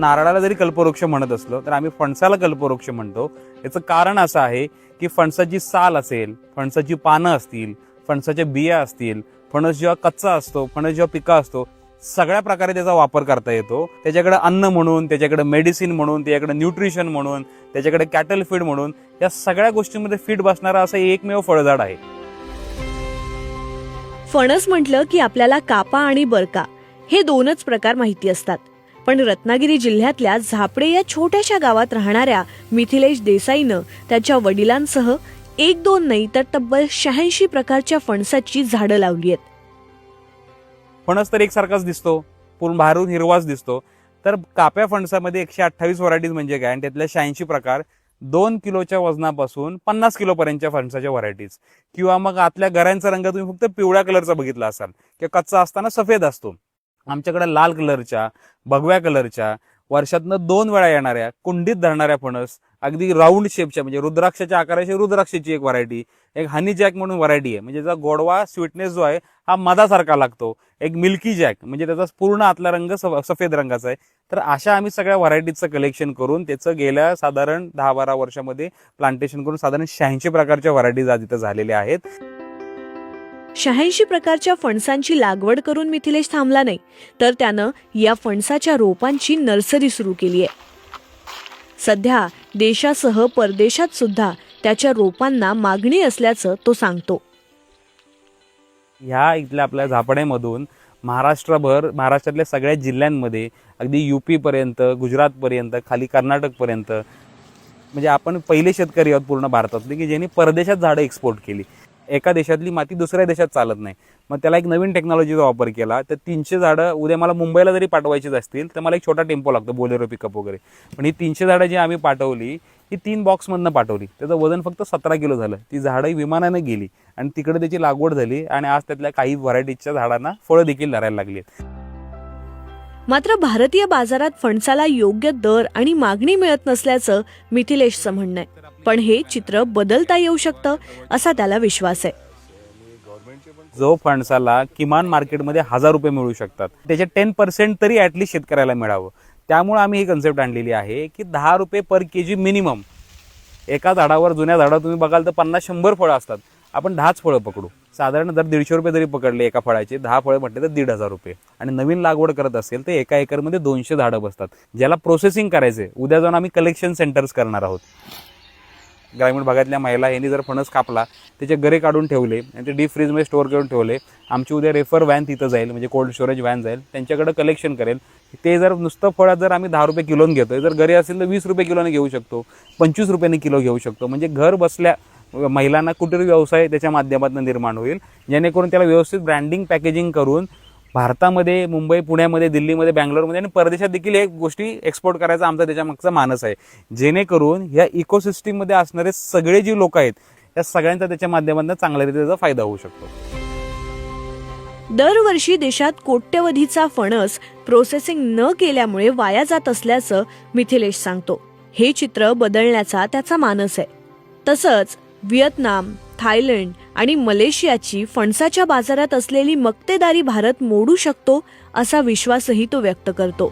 नारळाला जरी कल्पवृक्ष म्हणत असलो तर आम्ही फणसाला कल्पवृक्ष म्हणतो. याचं कारण असं आहे की फणसाची साल असेल, फणसाची पानं असतील, फणसाच्या बिया असतील, फणस जेव्हा कच्चा असतो, फणस जेव्हा पिका असतो, सगळ्या प्रकारे त्याचा वापर करता येतो. त्याच्याकडे अन्न म्हणून, त्याच्याकडे मेडिसिन म्हणून, त्याच्याकडे न्यूट्रिशन म्हणून, त्याच्याकडे कॅटल फीड म्हणून, या सगळ्या गोष्टींमध्ये फीड बसणारा असं एकमेव फळझाड आहे. फणस म्हटलं की आपल्याला कापा आणि बरका हे दोनच प्रकार माहिती असतात. पण रत्नागिरी जिल्ह्यातल्या झापडे या छोट्याशा गावात राहणाऱ्या मिथिलेश देसाईनं त्याच्या वडिलांसह 1-2 नाही तर तब्बल 86 प्रकारच्या फणसाची झाडं लावली आहेत. फणस तर एकसारखाच दिसतो, पूर्ण बाहेरून हिरवाच दिसतो. तर काप्या फणसामध्ये 128 व्हरायटीज म्हणजे काय, आणि त्यातल्या 86 प्रकार, 2 किलोच्या वजनापासून 50 किलो पर्यंतच्या फणसाच्या व्हरायटीज. किंवा मग आतल्या गऱ्यांचा रंग तुम्ही फक्त पिवळ्या कलरचा बघितला असाल, किंवा कच्चा असताना सफेद असतो. आमच्याकडे लाल कलरच्या, भगव्या कलरच्या, वर्षातनं 2 वेळा येणाऱ्या, कुंडीत धरणाऱ्या फणस, अगदी राऊंड शेपच्या म्हणजे रुद्राक्षाच्या आकाराची रुद्राक्षाची एक व्हरायटी, एक हनी जॅक म्हणून व्हरायटी आहे, म्हणजे त्याचा गोडवा स्वीटनेस जो आहे हा मधासारखा लागतो. एक मिल्की जॅक म्हणजे त्याचा पूर्ण आतला रंग सफेद रंगाचा आहे. तर अशा आम्ही सगळ्या व्हरायटीजचं कलेक्शन करून त्याचं गेल्या साधारण 10-12 वर्षामध्ये प्लांटेशन करून साधारण 86 प्रकारच्या व्हरायटीज आज इथं झालेल्या आहेत. 86 प्रकारच्या फणसांची लागवड करून मिथिलेश थांबला नाही, तर त्यानं या फणसाच्या रोपांची नर्सरी सुरू केली आहे. सध्या देशासह परदेशात सुद्धा त्याच्या रोपांना मागणी असल्याचं तो सांगतो. ह्या इथल्या आपल्या झापड्यामधून महाराष्ट्रभर, महाराष्ट्रातल्या सगळ्या जिल्ह्यांमध्ये, अगदी UP पर्यंत, गुजरात पर्यंत, खाली कर्नाटक पर्यंत, म्हणजे आपण पहिले शेतकरी आहोत पूर्ण भारतातले की ज्यांनी परदेशात झाडं एक्सपोर्ट केली. एका देशातली माती दुसऱ्या देशात चालत नाही. मग त्याला एक नवीन टेक्नॉलॉजीचा वापर केला. तर 300 झाडं उद्या मला मुंबईला जरी पाठवायचीच असतील तर मला एक छोटा टेम्पो लागतो, बोलेरो पिकअप वगैरे. पण ही 300 झाडं जी आम्ही पाठवली ही 3 बॉक्समधनं पाठवली. त्याचं वजन फक्त 17 किलो झालं. ती झाडं विमानाने गेली आणि तिकडे त्याची लागवड झाली आणि आज त्यातल्या काही व्हरायटीजच्या झाडांना फळं देखील धरायला लागली. मात्र भारतीय बाजारात फणसाला योग्य दर आणि मागणी मिळत नसल्याचं मिथिलेशचं म्हणणं आहे. पण हे चित्र बदलता येऊ शकतं असा त्याला विश्वास आहे. जो फणसाला किमान मार्केटमध्ये 1000 रुपये मिळू शकतात, त्याचे 10% तरी ॲटलिस्ट शेतकऱ्याला मिळावं. त्यामुळे आम्ही ही कन्सेप्ट आणलेली आहे की 10 रुपये पर kg मिनिमम. एका झाडावर, जुन्या झाडावर तुम्ही बघाल तर 50-100 फळं असतात, आपण 10च फळं पकडू. साधारण जर 150 रुपये जरी पकडले एका फळाचे, 10 फळं म्हटले तर 1500 रुपये. आणि नवीन लागवड करत असेल तर एका एकरमध्ये 200 झाडं बसतात, ज्याला प्रोसेसिंग करायचे. उद्या जाऊन आम्ही कलेक्शन सेंटर्स करणार आहोत. ग्रामीण भागातल्या महिला यांनी जर फणस कापला, त्याचे गरे काढून ठेवले आणि ते डीप फ्रीजमध्ये स्टोअर करून ठेवले, आमची उद्या रेफर व्हॅन तिथं जाईल, म्हणजे कोल्ड स्टोरेज व्हॅन जाईल, त्यांच्याकडे कलेक्शन करेल. ते जर नुसतं फळात जर आम्ही 10 रुपये किलोने घेतोय, जर गरे असेल तर 20 रुपये किलोने घेऊ शकतो, 25 रुपयांनी किलो घेऊ शकतो. म्हणजे घर बसल्या महिलांना कुटीर व्यवसाय त्याच्या माध्यमातून निर्माण होईल, जेणेकरून त्याला व्यवस्थित ब्रँडिंग, पॅकेजिंग करून भारतामध्ये, मुंबई, पुण्यामध्ये, दिल्लीमध्ये, बँगलोरमध्ये आणि परदेशात देखील हे गोष्टी एक्सपोर्ट करायचा आमचा त्याच्यामागचा मानस आहे. जेणेकरून या इकोसिस्टीममध्ये असणारे सगळे जी लोक आहेत या सगळ्यांचा त्याच्या माध्यमातून चांगल्या रीतीने त्याचा फायदा होऊ शकतो. दरवर्षी देशात कोट्यवधीचा फणस प्रोसेसिंग न केल्यामुळे वाया जात असल्याचं मिथिलेश सांगतो. हे चित्र बदलण्याचा त्याचा मानस आहे. तसंच व्हिएतनाम, थायलंड आणि मलेशियाची फणसाच्या बाजारात असलेली मक्तेदारी भारत मोडू शकतो असा विश्वासही तो व्यक्त करतो.